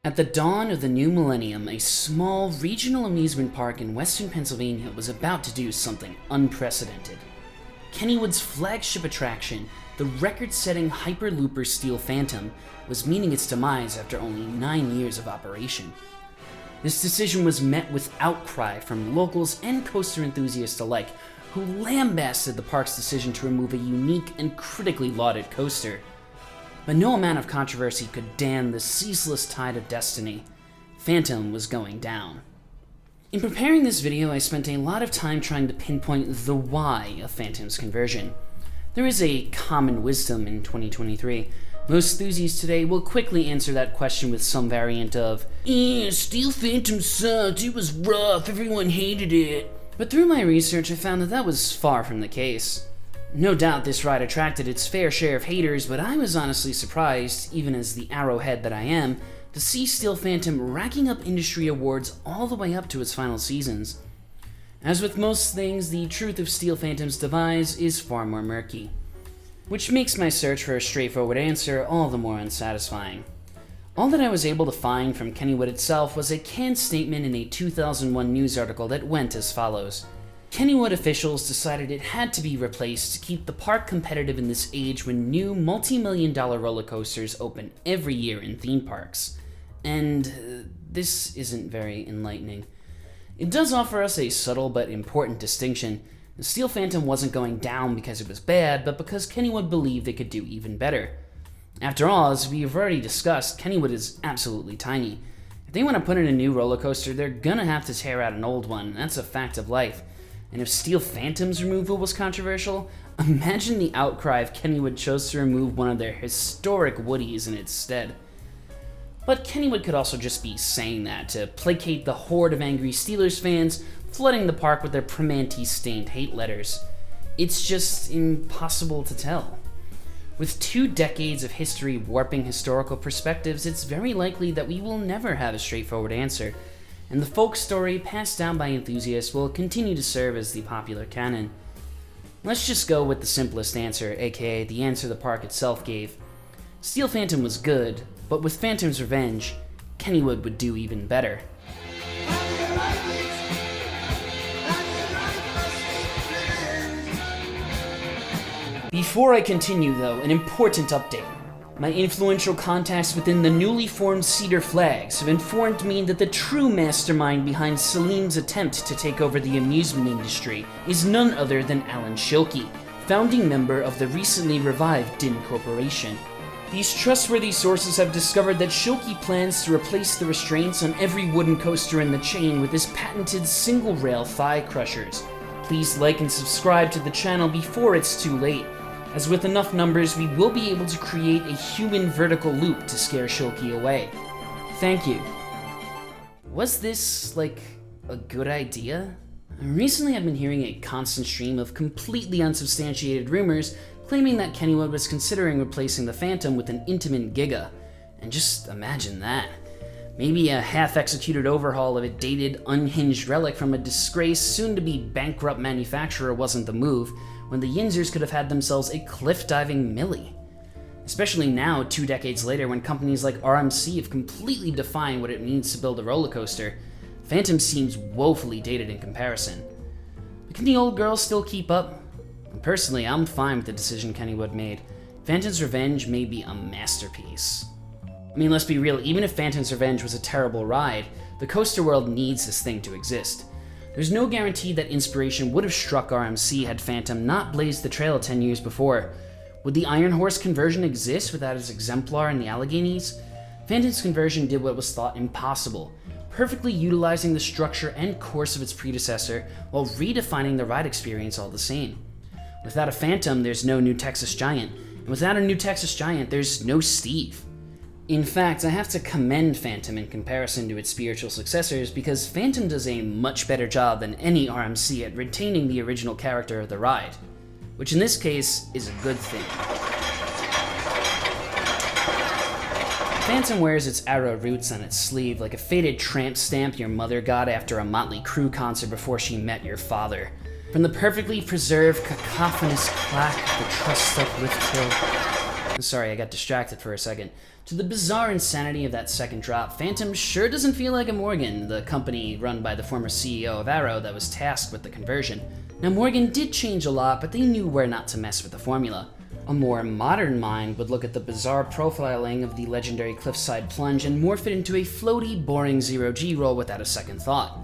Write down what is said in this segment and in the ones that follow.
At the dawn of the new millennium, a small regional amusement park in western Pennsylvania was about to do something unprecedented. Kennywood's flagship attraction, the record-setting Hyperlooper Steel Phantom, was meeting its demise after only 9 years of operation. This decision was met with outcry from locals and coaster enthusiasts alike, who lambasted the park's decision to remove a unique and critically lauded coaster. But no amount of controversy could dam the ceaseless tide of destiny. Phantom was going down. In preparing this video, I spent a lot of time trying to pinpoint the why of Phantom's conversion. There is a common wisdom in 2023. Most enthusiasts today will quickly answer that question with some variant of, Steel Phantom sucked, it was rough, everyone hated it. But through my research, I found that was far from the case. No doubt this ride attracted its fair share of haters, but I was honestly surprised, even as the arrowhead that I am, to see Steel Phantom racking up industry awards all the way up to its final seasons. As with most things, the truth of Steel Phantom's demise is far more murky, which makes my search for a straightforward answer all the more unsatisfying. All that I was able to find from Kennywood itself was a canned statement in a 2001 news article that went as follows. Kennywood officials decided it had to be replaced to keep the park competitive in this age when new multi-million-dollar roller coasters open every year in theme parks. And this isn't very enlightening. It does offer us a subtle but important distinction. The Steel Phantom wasn't going down because it was bad, but because Kennywood believed they could do even better. After all, as we have already discussed, Kennywood is absolutely tiny. If they want to put in a new roller coaster, they're gonna have to tear out an old one. That's a fact of life. And if Steel Phantom's removal was controversial, imagine the outcry if Kennywood chose to remove one of their historic Woodies in its stead. But Kennywood could also just be saying that to placate the horde of angry Steelers fans flooding the park with their Primanti-stained hate letters. It's just impossible to tell. With 2 decades of history warping historical perspectives, it's very likely that we will never have a straightforward answer, and the folk story passed down by enthusiasts will continue to serve as the popular canon. Let's just go with the simplest answer, aka the answer the park itself gave. Steel Phantom was good, but with Phantom's Revenge, Kennywood would do even better. Before I continue though, an important update. My influential contacts within the newly formed Cedar Flags have informed me that the true mastermind behind Salim's attempt to take over the amusement industry is none other than Alan Schilke, founding member of the recently revived DIN Corporation. These trustworthy sources have discovered that Schilke plans to replace the restraints on every wooden coaster in the chain with his patented single-rail thigh crushers. Please like and subscribe to the channel before it's too late, as with enough numbers we will be able to create a human vertical loop to scare Schilke away. Thank you. Was this, like, a good idea? Recently I've been hearing a constant stream of completely unsubstantiated rumors claiming that Kennywood was considering replacing the Phantom with an Intamin Giga. And just imagine that. Maybe a half-executed overhaul of a dated, unhinged relic from a disgraced, soon-to-be bankrupt manufacturer wasn't the move, when the Yinzers could have had themselves a cliff-diving Millie. Especially now, 2 decades later, when companies like RMC have completely defined what it means to build a roller coaster, Phantom seems woefully dated in comparison. But can the old girls still keep up? And personally, I'm fine with the decision Kennywood made. Phantom's Revenge may be a masterpiece. I mean, let's be real, even if Phantom's Revenge was a terrible ride, the coaster world needs this thing to exist. There's no guarantee that inspiration would have struck RMC had Phantom not blazed the trail 10 years before. Would the Iron Horse conversion exist without its exemplar in the Alleghenies? Phantom's conversion did what was thought impossible, perfectly utilizing the structure and course of its predecessor while redefining the ride experience all the same. Without a Phantom, there's no new Texas Giant, and without a new Texas Giant, there's no Steve. In fact, I have to commend Phantom in comparison to its spiritual successors because Phantom does a much better job than any RMC at retaining the original character of the ride, which in this case is a good thing. Phantom wears its arrow roots on its sleeve like a faded tramp stamp your mother got after a Motley Crue concert before she met your father. From the perfectly preserved cacophonous clack of the truss-stuck lift hill. Sorry, I got distracted for a second. To the bizarre insanity of that second drop, Phantom sure doesn't feel like a Morgan, the company run by the former CEO of Arrow that was tasked with the conversion. Now Morgan did change a lot, but they knew where not to mess with the formula. A more modern mind would look at the bizarre profiling of the legendary cliffside plunge and morph it into a floaty, boring zero-G roll without a second thought,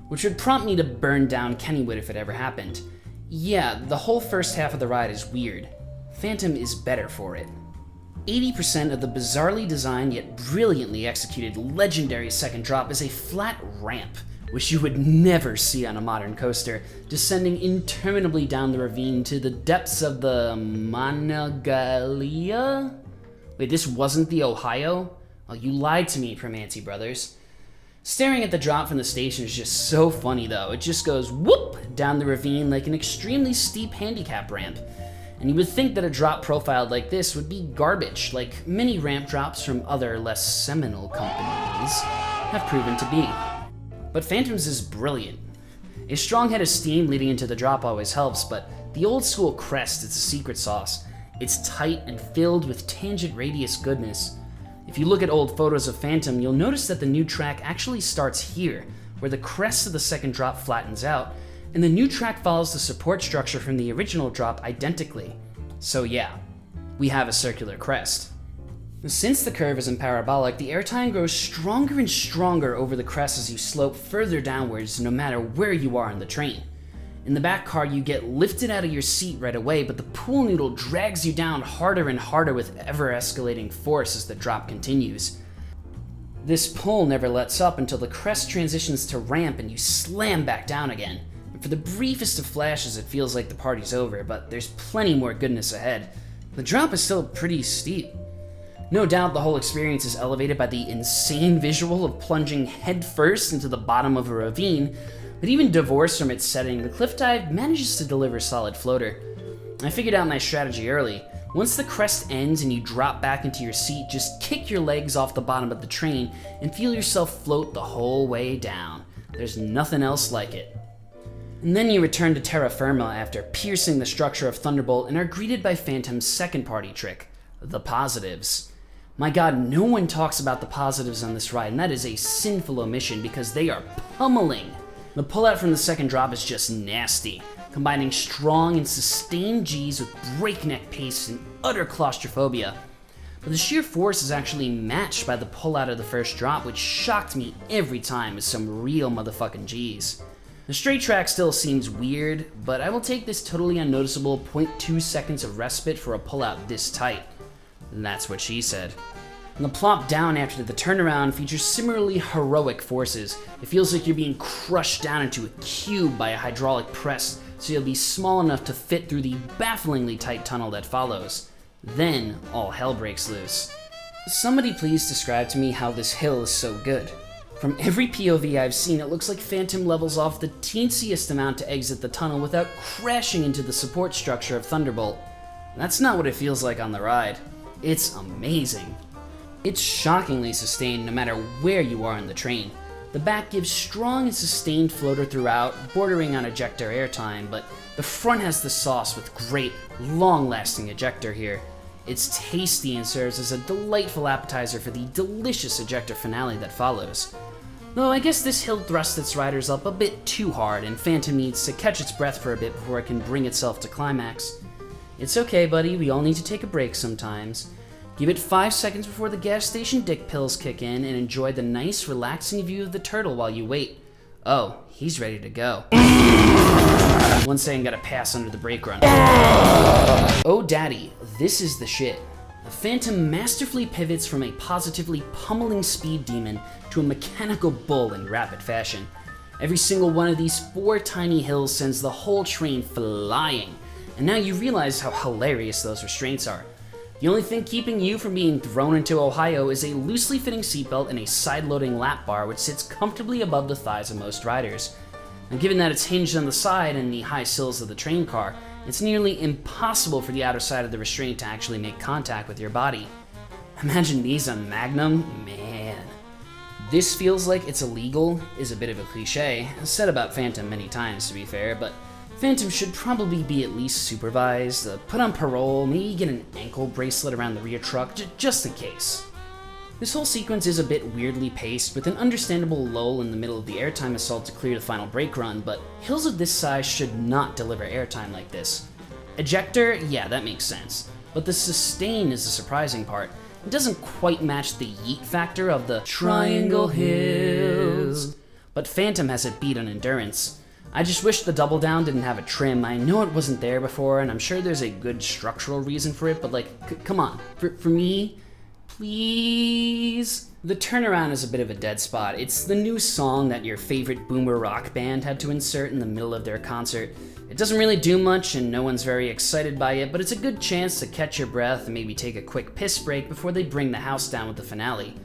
which would prompt me to burn down Kennywood if it ever happened. Yeah, the whole first half of the ride is weird. Phantom is better for it. 80% of the bizarrely designed yet brilliantly executed legendary second drop is a flat ramp, which you would never see on a modern coaster, descending interminably down the ravine to the depths of the Monongahela? Wait, this wasn't the Ohio? Oh, you lied to me, Primanti Brothers. Staring at the drop from the station is just so funny though. It just goes whoop down the ravine like an extremely steep handicap ramp. And you would think that a drop profiled like this would be garbage, like many ramp drops from other less seminal companies have proven to be. But Phantom's is brilliant. A strong head of steam leading into the drop always helps, but the old school crest is the secret sauce. It's tight and filled with tangent radius goodness. If you look at old photos of Phantom, you'll notice that the new track actually starts here, where the crest of the second drop flattens out, and the new track follows the support structure from the original drop identically. So yeah, we have a circular crest. Since the curve isn't parabolic, the airtime grows stronger and stronger over the crest as you slope further downwards, no matter where you are in the train. In the back car, you get lifted out of your seat right away, but the pool noodle drags you down harder and harder with ever-escalating force as the drop continues. This pull never lets up until the crest transitions to ramp and you slam back down again. For the briefest of flashes, it feels like the party's over, but there's plenty more goodness ahead. The drop is still pretty steep. No doubt the whole experience is elevated by the insane visual of plunging headfirst into the bottom of a ravine, but even divorced from its setting, the cliff dive manages to deliver solid floater. I figured out my strategy early. Once the crest ends and you drop back into your seat, just kick your legs off the bottom of the train and feel yourself float the whole way down. There's nothing else like it. And then you return to terra firma after piercing the structure of Thunderbolt and are greeted by Phantom's second party trick, the positives. My god, no one talks about the positives on this ride, and that is a sinful omission because they are pummeling. The pullout from the second drop is just nasty, combining strong and sustained Gs with breakneck pace and utter claustrophobia. But the sheer force is actually matched by the pullout of the first drop, which shocked me every time as some real motherfucking Gs. The straight track still seems weird, but I will take this totally unnoticeable 0.2 seconds of respite for a pullout this tight. And that's what she said. And the plop down after the turnaround features similarly heroic forces. It feels like you're being crushed down into a cube by a hydraulic press, so you'll be small enough to fit through the bafflingly tight tunnel that follows. Then, all hell breaks loose. Somebody please describe to me how this hill is so good. From every POV I've seen, it looks like Phantom levels off the teensiest amount to exit the tunnel without crashing into the support structure of Thunderbolt. That's not what it feels like on the ride. It's amazing. It's shockingly sustained no matter where you are in the train. The back gives strong and sustained floater throughout, bordering on ejector airtime, but the front has the sauce with great, long-lasting ejector here. It's tasty and serves as a delightful appetizer for the delicious ejector finale that follows. Though I guess this hill thrusts its riders up a bit too hard, and Phantom needs to catch its breath for a bit before it can bring itself to climax. It's okay, buddy, we all need to take a break sometimes. Give it 5 seconds before the gas station dick pills kick in and enjoy the nice, relaxing view of the turtle while you wait. Oh, he's ready to go. One saying gotta pass under the brake run. Oh daddy, this is the shit. The Phantom masterfully pivots from a positively pummeling speed demon to a mechanical bull in rapid fashion. Every single one of these 4 tiny hills sends the whole train flying, and now you realize how hilarious those restraints are. The only thing keeping you from being thrown into Ohio is a loosely fitting seatbelt and a side-loading lap bar which sits comfortably above the thighs of most riders. And given that it's hinged on the side and the high sills of the train car, it's nearly impossible for the outer side of the restraint to actually make contact with your body. Imagine these on Magnum, man. This feels like it's illegal is a bit of a cliche, said about Phantom many times to be fair, but Phantom should probably be at least supervised, put on parole, maybe get an ankle bracelet around the rear truck, just in case. This whole sequence is a bit weirdly paced, with an understandable lull in the middle of the airtime assault to clear the final brake run, but hills of this size should not deliver airtime like this. Ejector, yeah, that makes sense, but the sustain is the surprising part. It doesn't quite match the yeet factor of the Triangle Hills, but Phantom has it beat on endurance. I just wish the double down didn't have a trim. I know it wasn't there before, and I'm sure there's a good structural reason for it, but like, come on, for me, please. The turnaround is a bit of a dead spot. It's the new song that your favorite boomer rock band had to insert in the middle of their concert. It doesn't really do much, and no one's very excited by it, but it's a good chance to catch your breath and maybe take a quick piss break before they bring the house down with the finale.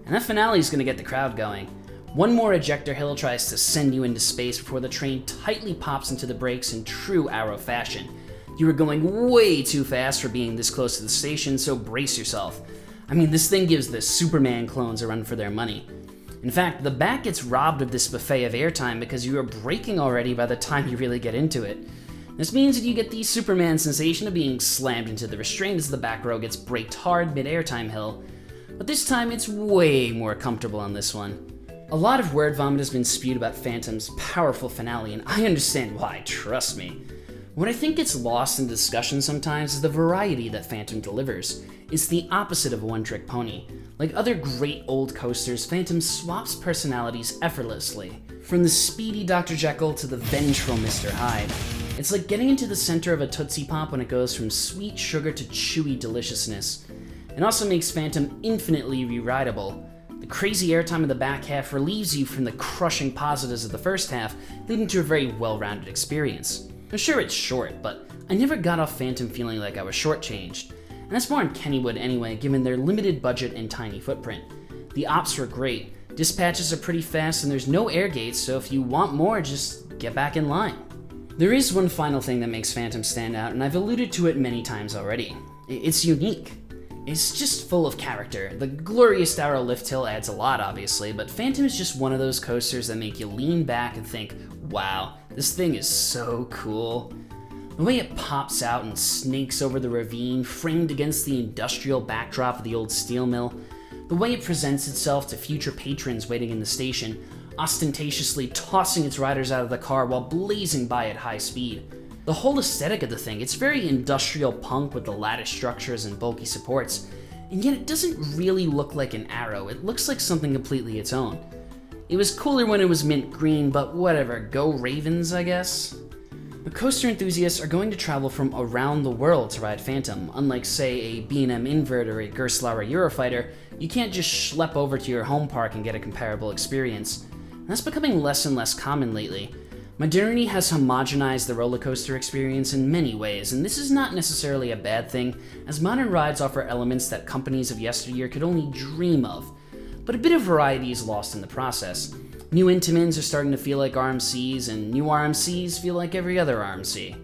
And that finale is gonna get the crowd going. One more ejector hill tries to send you into space before the train tightly pops into the brakes in true Arrow fashion. You are going way too fast for being this close to the station, so brace yourself. I mean, this thing gives the Superman clones a run for their money. In fact, the back gets robbed of this buffet of airtime because you are braking already by the time you really get into it. This means that you get the Superman sensation of being slammed into the restraint as the back row gets braked hard mid-airtime hill, but this time it's way more comfortable on this one. A lot of word vomit has been spewed about Phantom's powerful finale, and I understand why, trust me. What I think gets lost in discussion sometimes is the variety that Phantom delivers. It's the opposite of a one-trick pony. Like other great old coasters, Phantom swaps personalities effortlessly. From the speedy Dr. Jekyll to the vengeful Mr. Hyde. It's like getting into the center of a Tootsie Pop when it goes from sweet sugar to chewy deliciousness. It also makes Phantom infinitely re-rideable. The crazy airtime of the back half relieves you from the crushing positives of the first half, leading to a very well-rounded experience. I'm sure it's short, but I never got off Phantom feeling like I was shortchanged. And that's more on Kennywood anyway, given their limited budget and tiny footprint. The ops were great, dispatches are pretty fast, and there's no air gates, so if you want more, just get back in line. There is one final thing that makes Phantom stand out, and I've alluded to it many times already. It's unique. It's just full of character. The glorious Arrow lift hill adds a lot, obviously, but Phantom is just one of those coasters that make you lean back and think, wow, this thing is so cool. The way it pops out and snakes over the ravine, framed against the industrial backdrop of the old steel mill. The way it presents itself to future patrons waiting in the station, ostentatiously tossing its riders out of the car while blazing by at high speed. The whole aesthetic of the thing, it's very industrial punk with the lattice structures and bulky supports, and yet it doesn't really look like an Arrow. It looks like something completely its own. It was cooler when it was mint green, but whatever, go Ravens, I guess? The coaster enthusiasts are going to travel from around the world to ride Phantom. Unlike, say, a B&M Invert or a Gerstlauer Eurofighter, you can't just schlep over to your home park and get a comparable experience. And that's becoming less and less common lately. Modernity has homogenized the roller coaster experience in many ways, and this is not necessarily a bad thing, as modern rides offer elements that companies of yesteryear could only dream of. But a bit of variety is lost in the process. New Intamins are starting to feel like RMCs, and new RMCs feel like every other RMC.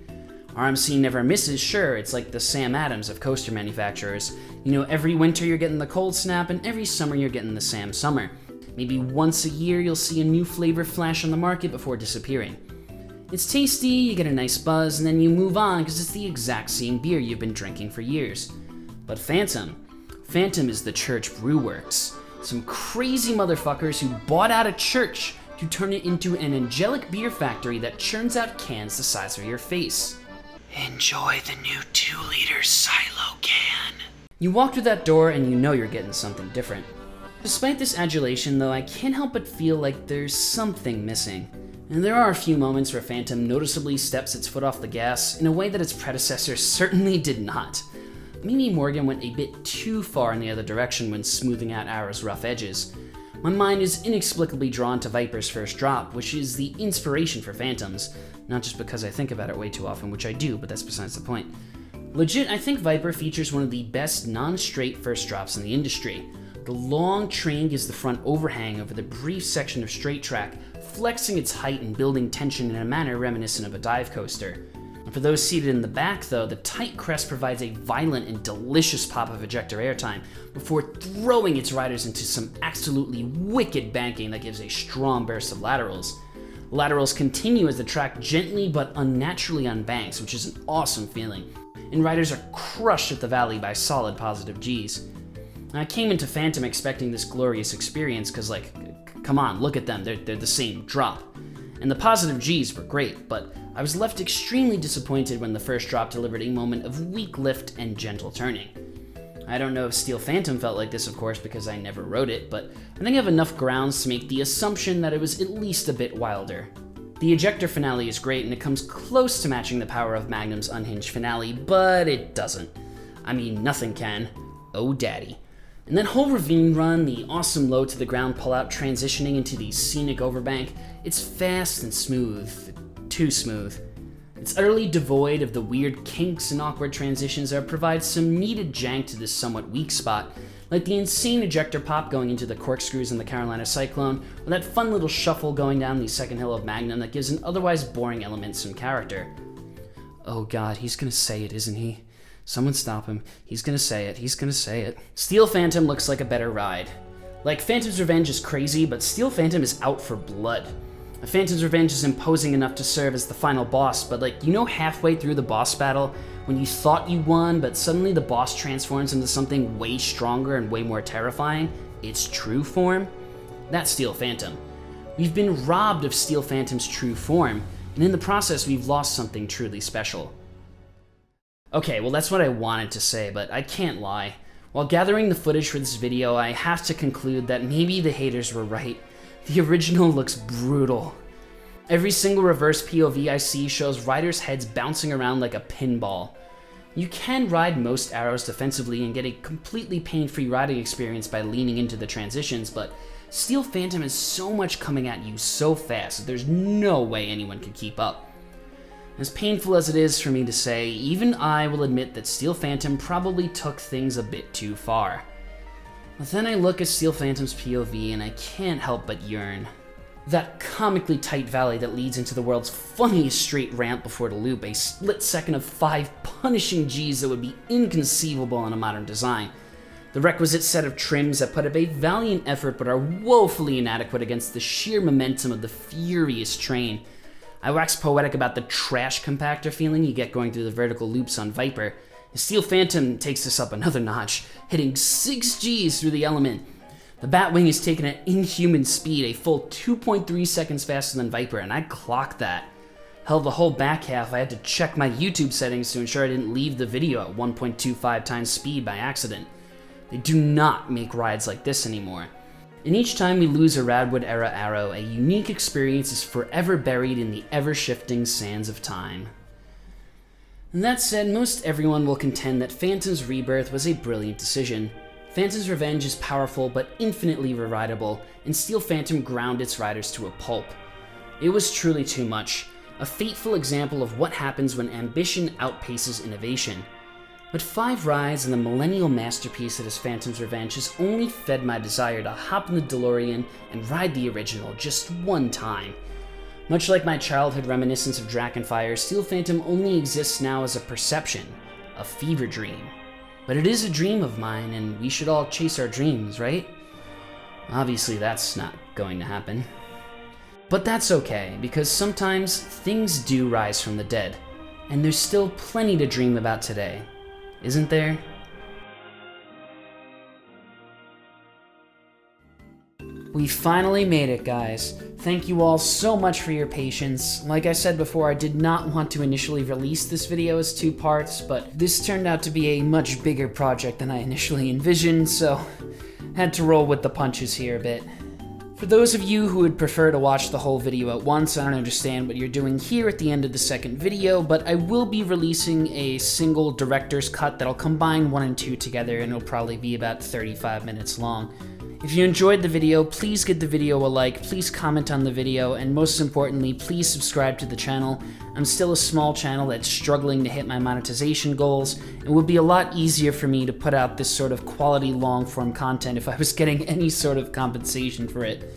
RMC never misses, sure, it's like the Sam Adams of coaster manufacturers. You know, every winter you're getting the cold snap, and every summer you're getting the Sam Summer. Maybe once a year you'll see a new flavor flash on the market before disappearing. It's tasty, you get a nice buzz, and then you move on because it's the exact same beer you've been drinking for years. But Phantom is the church brew works. Some crazy motherfuckers who bought out a church to turn it into an angelic beer factory that churns out cans the size of your face. Enjoy the new 2-liter silo can. You walk through that door and you know you're getting something different. Despite this adulation though, I can't help but feel like there's something missing. And there are a few moments where Phantom noticeably steps its foot off the gas in a way that its predecessor certainly did not. Mimi Morgan went a bit too far in the other direction when smoothing out Arrow's rough edges. My mind is inexplicably drawn to Viper's first drop, which is the inspiration for Phantoms, not just because I think about it way too often, which I do, but that's besides the point. Legit, I think Viper features one of the best non-straight first drops in the industry. The long train gives the front overhang over the brief section of straight track, flexing its height and building tension in a manner reminiscent of a dive coaster. And for those seated in the back, though, the tight crest provides a violent and delicious pop of ejector airtime before throwing its riders into some absolutely wicked banking that gives a strong burst of laterals. Laterals continue as the track gently but unnaturally unbanks, which is an awesome feeling, and riders are crushed at the valley by solid positive Gs. I came into Phantom expecting this glorious experience because, like, come on, look at them, they're the same drop. And the positive Gs were great, but I was left extremely disappointed when the first drop delivered a moment of weak lift and gentle turning. I don't know if Steel Phantom felt like this, of course, because I never wrote it, but I think I have enough grounds to make the assumption that it was at least a bit wilder. The ejector finale is great, and it comes close to matching the power of Magnum's unhinged finale, but it doesn't. I mean, nothing can. Oh daddy. And that whole ravine run, the awesome low to the ground pullout transitioning into the scenic overbank, it's fast and smooth. Too smooth. It's utterly devoid of the weird kinks and awkward transitions that provide some needed jank to this somewhat weak spot, like the insane ejector pop going into the corkscrews in the Carolina Cyclone, or that fun little shuffle going down the second hill of Magnum that gives an otherwise boring element some character. Oh god, he's gonna say it, isn't he? Someone stop him. He's gonna say it. He's gonna say it. Steel Phantom looks like a better ride. Like, Phantom's Revenge is crazy, but Steel Phantom is out for blood. Phantom's Revenge is imposing enough to serve as the final boss, but like, you know, halfway through the boss battle, when you thought you won, but suddenly the boss transforms into something way stronger and way more terrifying, its true form? That's Steel Phantom. We've been robbed of Steel Phantom's true form, and in the process we've lost something truly special. Okay, well that's what I wanted to say, but I can't lie. While gathering the footage for this video, I have to conclude that maybe the haters were right. The original looks brutal. Every single reverse POV I see shows riders' heads bouncing around like a pinball. You can ride most arrows defensively and get a completely pain-free riding experience by leaning into the transitions, but Steel Phantom has so much coming at you so fast that there's no way anyone can keep up. As painful as it is for me to say, even I will admit that Steel Phantom probably took things a bit too far. But then I look at Steel Phantom's POV and I can't help but yearn. That comically tight valley that leads into the world's funniest straight ramp before the loop, a split second of 5 punishing Gs that would be inconceivable in a modern design. The requisite set of trims that put up a valiant effort but are woefully inadequate against the sheer momentum of the furious train. I wax poetic about the trash compactor feeling you get going through the vertical loops on Viper. Steel Phantom takes this up another notch, hitting 6 Gs through the element. The Batwing is taken at inhuman speed, a full 2.3 seconds faster than Viper, and I clocked that. Hell, the whole back half I had to check my YouTube settings to ensure I didn't leave the video at 1.25 times speed by accident. They do not make rides like this anymore. And each time we lose a Radwood-era arrow, a unique experience is forever buried in the ever-shifting sands of time. And that said, most everyone will contend that Phantom's Rebirth was a brilliant decision. Phantom's Revenge is powerful but infinitely re-rideable, and Steel Phantom ground its riders to a pulp. It was truly too much, a fateful example of what happens when ambition outpaces innovation. But 5 rides and the millennial masterpiece that is Phantom's Revenge has only fed my desire to hop in the DeLorean and ride the original just one time. Much like my childhood reminiscence of Drakenfire, Steel Phantom only exists now as a perception, a fever dream. But it is a dream of mine, and we should all chase our dreams, right? Obviously that's not going to happen. But that's okay, because sometimes things do rise from the dead, and there's still plenty to dream about today. Isn't there? We finally made it, guys. Thank you all so much for your patience. Like I said before, I did not want to initially release this video as 2 parts, but this turned out to be a much bigger project than I initially envisioned, so had to roll with the punches here a bit. For those of you who would prefer to watch the whole video at once, I don't understand what you're doing here at the end of the second video, but I will be releasing a single director's cut that'll combine 1 and 2 together, and it'll probably be about 35 minutes long. If you enjoyed the video, please give the video a like, please comment on the video, and most importantly, please subscribe to the channel. I'm still a small channel that's struggling to hit my monetization goals. It would be a lot easier for me to put out this sort of quality long-form content if I was getting any sort of compensation for it.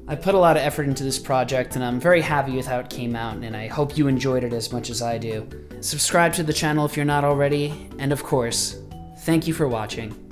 I put a lot of effort into this project, and I'm very happy with how it came out, and I hope you enjoyed it as much as I do. Subscribe to the channel if you're not already, and of course, thank you for watching.